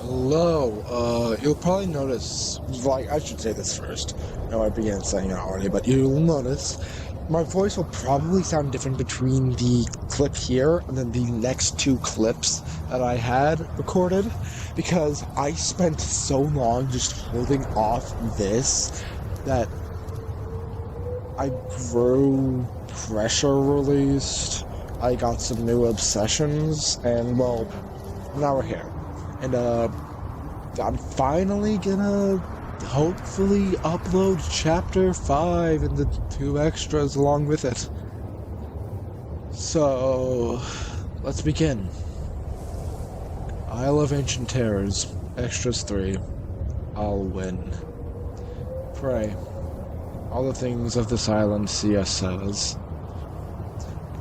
Hello, you'll probably notice, like, I should say this first. No, I began saying it already, but you'll notice my voice will probably sound different between the clip here and then the next two clips that I had recorded, because I spent so long just holding off this that I grew pressure released, I got some new obsessions, and well, now we're here. And I'm finally gonna hopefully upload chapter 5 and the 2 extras along with it. So, let's begin. Isle of Ancient Terrors, Extras 3. I'll win. Pray. All the things of this island C.S. says.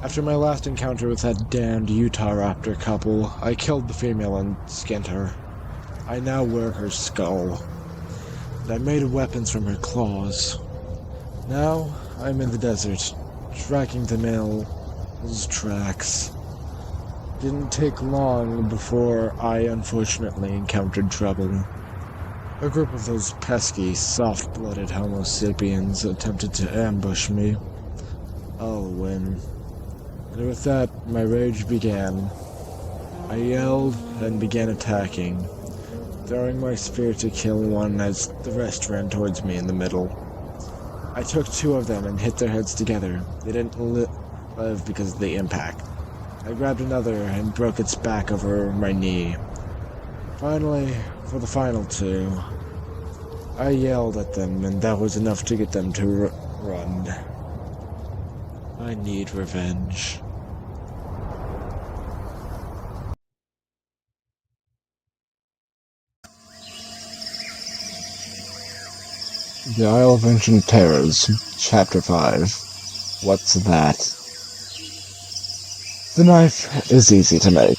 After my last encounter with that damned Utah raptor couple, I killed the female and skinned her. I now wear her skull, and I made weapons from her claws. Now, I'm in the desert, tracking the male's tracks. Didn't take long before I unfortunately encountered trouble. A group of those pesky, soft-blooded Homo sapiens attempted to ambush me. I'll win. And with that, my rage began. I yelled and began attacking, throwing my spear to kill one as the rest ran towards me in the middle. I took 2 of them and hit their heads together. They didn't live because of the impact. I grabbed another and broke its back over my knee. Finally, for the final 2, I yelled at them, and that was enough to get them to run. I need revenge. The Isle of Ancient Terrors, Chapter 5. What's that? The knife is easy to make.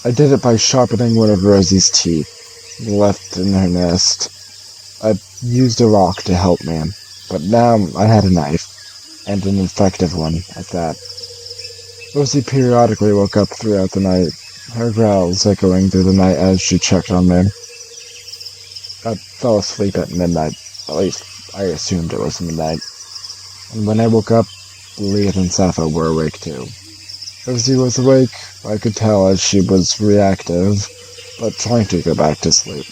I did it by sharpening one of Rosie's teeth, left in her nest. I used a rock to help me, but now I had a knife, and an effective one at that. Rosie periodically woke up throughout the night, her growls echoing through the night as she checked on me. I fell asleep at midnight. At least, I assumed it was midnight. And when I woke up, Leith and Sappho were awake too. Rosie was awake, I could tell as she was reactive, but trying to go back to sleep.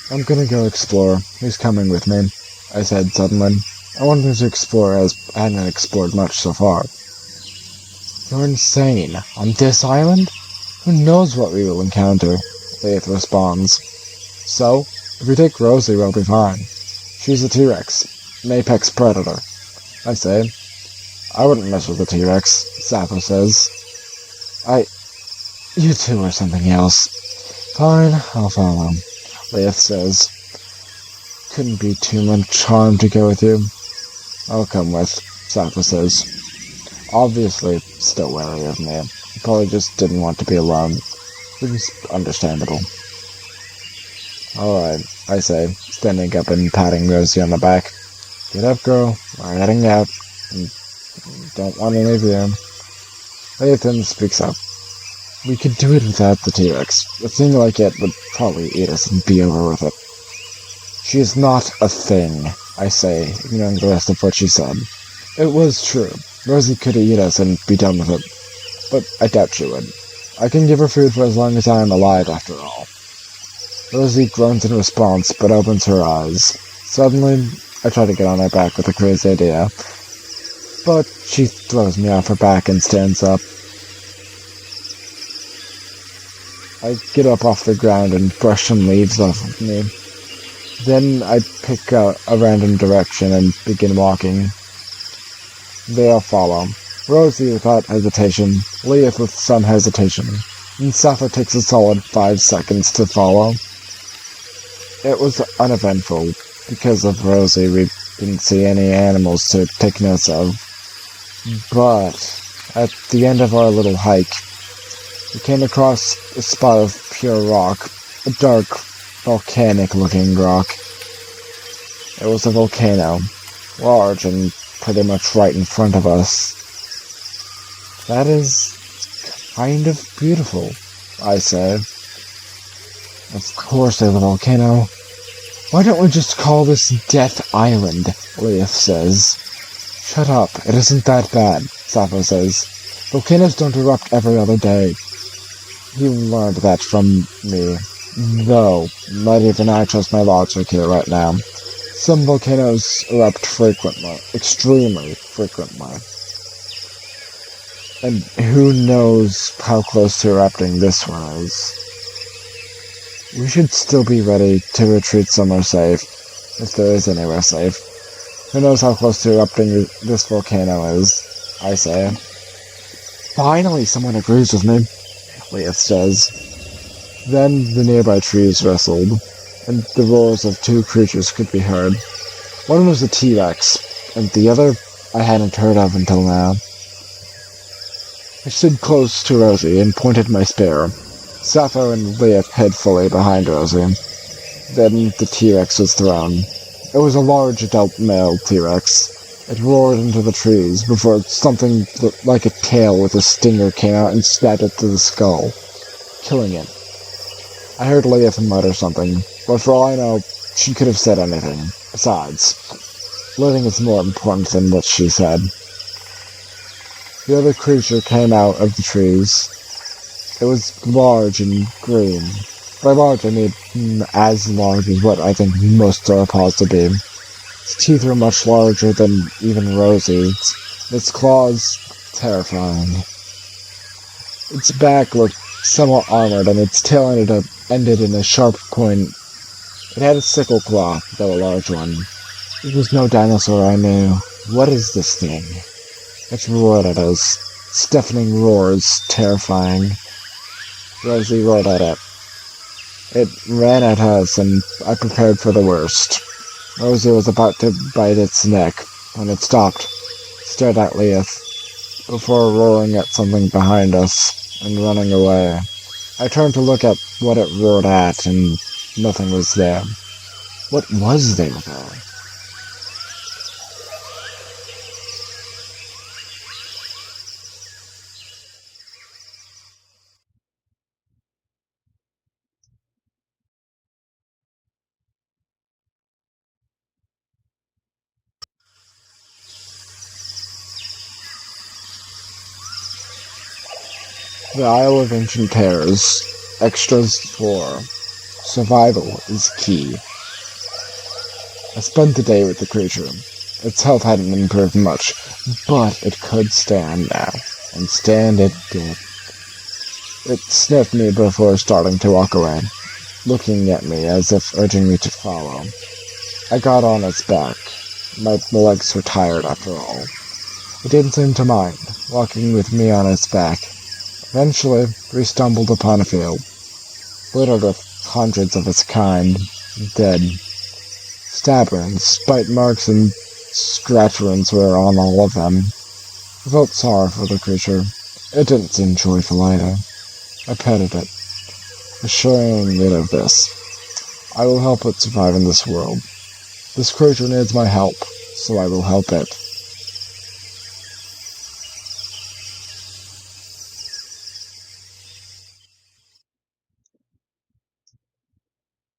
I'm gonna go explore. Who's coming with me? I said suddenly. I wanted to explore as I hadn't explored much so far. You're insane. On this island? Who knows what we will encounter? Leith responds. So? If we take Rosie, we'll be fine. She's a T-Rex, an apex predator. I say. I wouldn't mess with a T-Rex, Sappho says. You two are something else. Fine, I'll follow, Leith says. Couldn't be too much harm to go with you. I'll come with, Sappho says. Obviously, still wary of me. He probably just didn't want to be alone, which is understandable. Alright, I say, standing up and patting Rosie on the back. Get up, girl. We're heading out. And don't want to leave you. Lathan speaks up. We could do it without the T-Rex. A thing like it would probably eat us and be over with it. She is not a thing, I say, ignoring the rest of what she said. It was true. Rosie could eat us and be done with it. But I doubt she would. I can give her food for as long as I am alive, after all. Rosie groans in response, but opens her eyes. Suddenly, I try to get on her back with a crazy idea, but she throws me off her back and stands up. I get up off the ground and brush some leaves off of me. Then I pick a random direction and begin walking. They all follow. Rosie without hesitation, Leith with some hesitation, and Sappho takes a solid 5 seconds to follow. It was uneventful. Because of Rosie, we didn't see any animals to take notice of. But at the end of our little hike, we came across a spot of pure rock, a dark, volcanic-looking rock. It was a volcano, large and pretty much right in front of us. That is kind of beautiful, I said. Of course there's a volcano. Why don't we just call this Death Island? Leith says. Shut up, it isn't that bad, Sappho says. Volcanoes don't erupt every other day. You learned that from me. Though, not even I trust my logic here right now. Some volcanoes erupt frequently, extremely frequently. And who knows how close to erupting this one is. We should still be ready to retreat somewhere safe, if there is anywhere safe. Who knows how close to erupting this volcano is, I say. Finally, someone agrees with me, Leith says. Then the nearby trees rustled, and the roars of two creatures could be heard. One was a T-Rex, and the other I hadn't heard of until now. I stood close to Rosie and pointed my spear. Sappho and Leith hid fully behind Rosie. Then the T-Rex was thrown. It was a large adult male T-Rex. It roared into the trees before something like a tail with a stinger came out and stabbed it to the skull, killing it. I heard Leith mutter something, but for all I know, she could have said anything. Besides, living is more important than what she said. The other creature came out of the trees. It was large and green. By large, I mean as large as what I think most sauropods to be. Its teeth were much larger than even Rosie's. Its claws, terrifying. Its back looked somewhat armored, and its tail ended in a sharp point. It had a sickle claw, though a large one. It was no dinosaur I knew. What is this thing? It roared at us. Deafening roars, terrifying. Rosie roared at it. It ran at us, and I prepared for the worst. Rosie was about to bite its neck when it stopped, stared at Leith, before roaring at something behind us and running away. I turned to look at what it roared at, and nothing was there. What was there, though? The Isle of Ancient Terrors. Extras 4. Survival is key. I spent the day with the creature. Its health hadn't improved much, but it could stand now, and stand it did. It sniffed me before starting to walk away, looking at me as if urging me to follow. I got on its back. My legs were tired after all. It didn't seem to mind, walking with me on its back. Eventually, we stumbled upon a field, littered with hundreds of its kind, dead. Stab wounds, bite marks, and scratch wounds were on all of them. I felt sorry for the creature. It didn't seem joyful either. I petted it, assuring it of this. I will help it survive in this world. This creature needs my help, so I will help it.